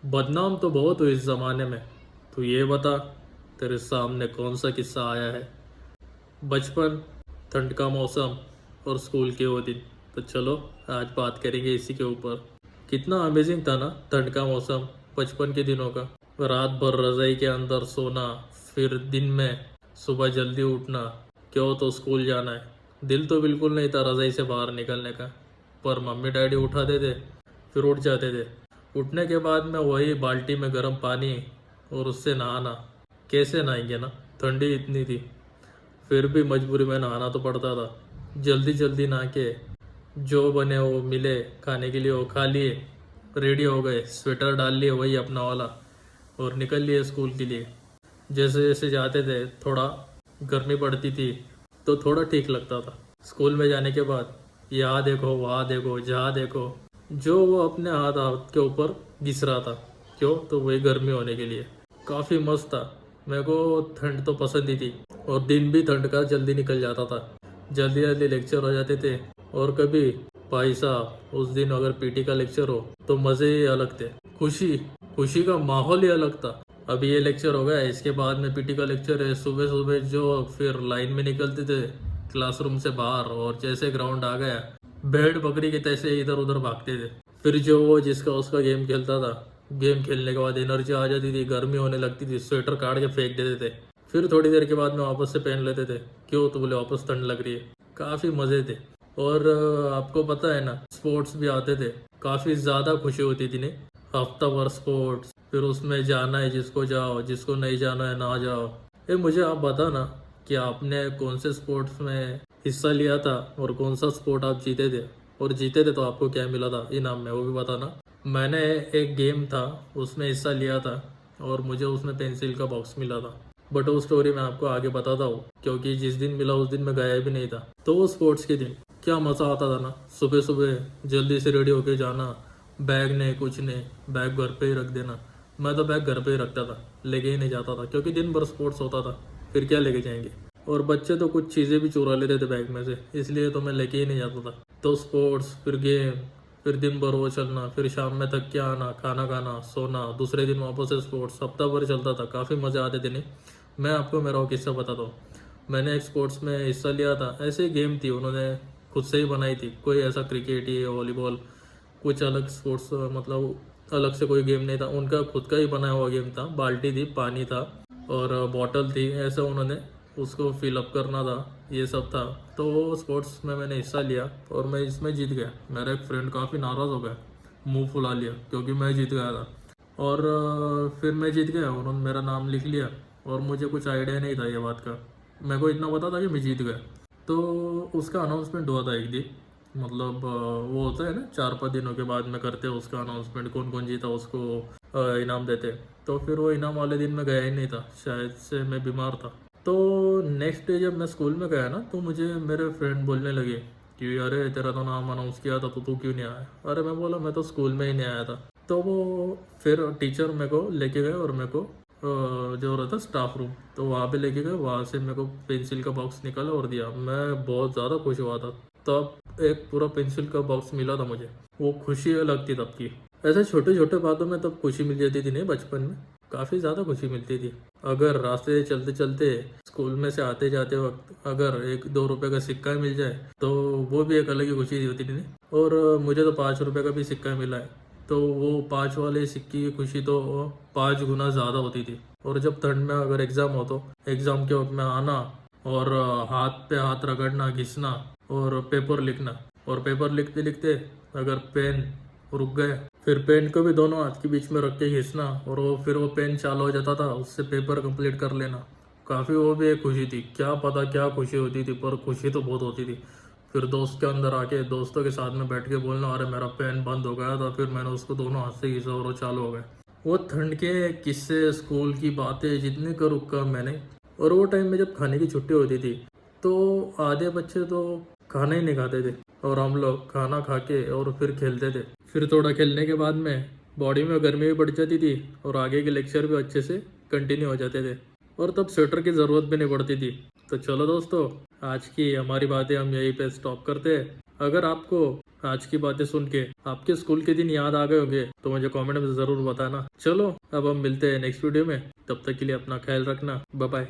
बदनाम तो बहुत हुई इस ज़माने में। तू ये बता, तेरे सामने कौन सा किस्सा आया है? बचपन, ठंड का मौसम और स्कूल के वो दिन। तो चलो आज बात करेंगे इसी के ऊपर। कितना अमेजिंग था ना ठंड का मौसम, बचपन के दिनों का। रात भर रज़ाई के अंदर सोना, फिर दिन में सुबह जल्दी उठना, क्यों तो स्कूल जाना है। दिल तो बिल्कुल नहीं था रज़ाई से बाहर निकलने का, पर मम्मी डैडी उठाते थे, फिर उठ जाते थे। उठने के बाद में वही बाल्टी में गर्म पानी और उससे नहाना। कैसे नहाएंगे ना, ठंडी इतनी थी। फिर भी मजबूरी में नहाना तो पड़ता था। जल्दी जल्दी नहा के जो बने वो मिले खाने के लिए वो खा लिए, रेडी हो गए, स्वेटर डाल लिए वही अपना वाला, और निकल लिए स्कूल के लिए। जैसे जैसे जाते थे थोड़ा गर्मी पड़ती थी तो थोड़ा ठीक लगता था। स्कूल में जाने के बाद यहाँ देखो वहाँ देखो जहाँ देखो जो वो अपने हाथ हाथ के ऊपर घिस रहा था, क्यों तो वही गर्मी होने के लिए। काफ़ी मस्त था। मेरे को ठंड तो पसंद ही थी, और दिन भी ठंड का जल्दी निकल जाता था। जल्दी जल्दी लेक्चर हो जाते थे। और कभी भाई साहब उस दिन अगर पीटी का लेक्चर हो तो मज़े ही अलग थे। खुशी खुशी का माहौल ही अलग था। अभी ये लेक्चर हो गया, इसके बाद में पीटी का लेक्चर है। सुबह सुबह जो फिर लाइन में निकलते थे क्लासरूम से बाहर, और जैसे ग्राउंड आ गया भेड़ बकरी के तैसे इधर उधर भागते थे। फिर जो वो जिसका उसका गेम खेलता था, गेम खेलने के बाद एनर्जी आ जाती थी, गर्मी होने लगती थी, स्वेटर काट के फेंक देते थे। फिर थोड़ी देर के बाद में वापस से पहन लेते थे, क्यों तो बोले वापस ठंड लग रही है। काफ़ी मज़े थे। और आपको पता है ना, स्पोर्ट्स भी आते थे। काफ़ी ज़्यादा खुशी होती थी। नहीं, हफ्ता भर स्पोर्ट्स, फिर उसमें जाना है जिसको जाओ, जिसको नहीं जाना है ना जाओ। ये मुझे आप बता ना कि आपने कौन से स्पोर्ट्स में हिस्सा लिया था और कौन सा स्पोर्ट आप जीते थे, और जीते थे तो आपको क्या मिला था इनाम में, वो भी बताना। मैंने एक गेम था उसमें हिस्सा लिया था, और मुझे उसमें पेंसिल का बॉक्स मिला था। बट वो स्टोरी मैं आपको आगे बताता हूँ, क्योंकि जिस दिन मिला उस दिन मैं गया भी नहीं था। तो वो स्पोर्ट्स के दिन क्या मज़ा आता था ना। सुबह सुबह जल्दी से रेडी होके जाना, बैग नहीं कुछ नहीं, बैग घर पे ही रख देना। मैं तो बैग घर पे ही रखता था, लेके ही नहीं जाता था, क्योंकि दिन भर स्पोर्ट्स होता था, फिर क्या लेके जाएंगे। और बच्चे तो कुछ चीज़ें भी चुरा लेते थे बैग में से, इसलिए तो मैं लेके ही नहीं जाता था। तो स्पोर्ट्स, फिर गेम, फिर दिन भर वो चलना, फिर शाम में थक के आना, खाना खाना, सोना, दूसरे दिन वापस से स्पोर्ट्स, हफ्ता भर चलता था। काफ़ी मज़े आते थे। नहीं, मैं आपको मेरा वो किस्सा बताता हूँ। मैंने एक स्पोर्ट्स में हिस्सा लिया था। ऐसे ही गेम थी, उन्होंने खुद से ही बनाई थी। कोई ऐसा क्रिकेट या वॉलीबॉल कुछ अलग स्पोर्ट्स, मतलब अलग से कोई गेम नहीं था, उनका खुद का ही बनाया हुआ गेम था। बाल्टी थी, पानी था, और बॉटल थी, ऐसा उन्होंने उसको फिलअप करना था, ये सब था। तो स्पोर्ट्स में मैंने हिस्सा लिया और मैं इसमें जीत गया। मेरा एक फ्रेंड काफ़ी नाराज़ हो गया, मुंह फुला लिया, क्योंकि मैं जीत गया था। और फिर मैं जीत गया, उन्होंने मेरा नाम लिख लिया, और मुझे कुछ आइडिया नहीं था ये बात का। मेरे को इतना पता था कि मैं जीत गया। तो उसका अनाउंसमेंट हुआ था एक दिन, मतलब वो होता है ना 4-5 दिनों के बाद में करते हैं उसका अनाउंसमेंट, कौन कौन जीता उसको इनाम देते। तो फिर वो इनाम वाले दिन मैं गया ही नहीं था, शायद से मैं बीमार था। तो नेक्स्ट डे जब मैं स्कूल में गया ना, तो मुझे मेरे फ्रेंड बोलने लगे कि अरे तेरा तो नाम अनाउंस किया था तो तू क्यों नहीं आया। अरे मैं बोला मैं तो स्कूल में ही नहीं आया था। तो वो फिर टीचर मेरे को लेके गए, और मेरे को जो रहता स्टाफ रूम, तो वहाँ पे लेके गए। वहाँ से मेरे को पेंसिल का बॉक्स निकाला और दिया। मैं बहुत ज़्यादा खुश हुआ था। तब एक पूरा पेंसिल का बॉक्स मिला था मुझे, वो खुशी अलग थी तब की। ऐसे छोटे छोटे बातों में तब खुशी मिल जाती थी। नहीं, बचपन में काफ़ी ज़्यादा खुशी मिलती थी। अगर रास्ते चलते चलते स्कूल में से आते जाते वक्त अगर 1-2 रुपए का सिक्का मिल जाए तो वो भी एक अलग ही खुशी होती थी। नहीं, और मुझे तो 5 रुपए का भी सिक्का मिला है, तो वो 5 वाले सिक्के की खुशी तो 5 गुना ज़्यादा होती थी। और जब ठंड में अगर एग्ज़ाम हो तो एग्ज़ाम के वक्त में आना, और हाथ पे हाथ रगड़ना, घिसना, और पेपर लिखना। और पेपर लिखते लिखते अगर पेन रुक गए, फिर पेन को भी दोनों हाथ के बीच में रख के घिसना, और वो फिर वो पेन चालू हो जाता था, उससे पेपर कंप्लीट कर लेना। काफ़ी वो भी एक खुशी थी। क्या पता क्या खुशी होती थी, पर खुशी तो बहुत होती थी। फिर दोस्त के अंदर आके दोस्तों के साथ में बैठ के बोलना अरे मेरा पेन बंद हो गया था, फिर मैंने उसको दोनों हाथ से घिसा और वो चालू हो गया। वो ठंड के किस्से, स्कूल की बातें जितने कर रुका मैंने। और वो टाइम में जब खाने की छुट्टी होती थी तो आधे बच्चे तो खाना ही नहीं खाते थे, और हम लोग खाना खा के और फिर खेलते थे। फिर थोड़ा खेलने के बाद में बॉडी में गर्मी भी बढ़ जाती थी, और आगे के लेक्चर भी अच्छे से कंटिन्यू हो जाते थे, और तब स्वेटर की ज़रूरत भी नहीं पड़ती थी। तो चलो दोस्तों, आज की हमारी बातें हम यहीं पे स्टॉप करते हैं। मिलते हैं नेक्स्ट वीडियो में। तब तक के लिए बाय बाय। अगर आपको आज की बातें सुन के आपके स्कूल के दिन याद आ गए होंगे तो मुझे कमेंट में ज़रूर बताना। चलो अब हम मिलते हैं नेक्स्ट वीडियो में, तब तक के लिए अपना ख्याल रखना। Bye bye.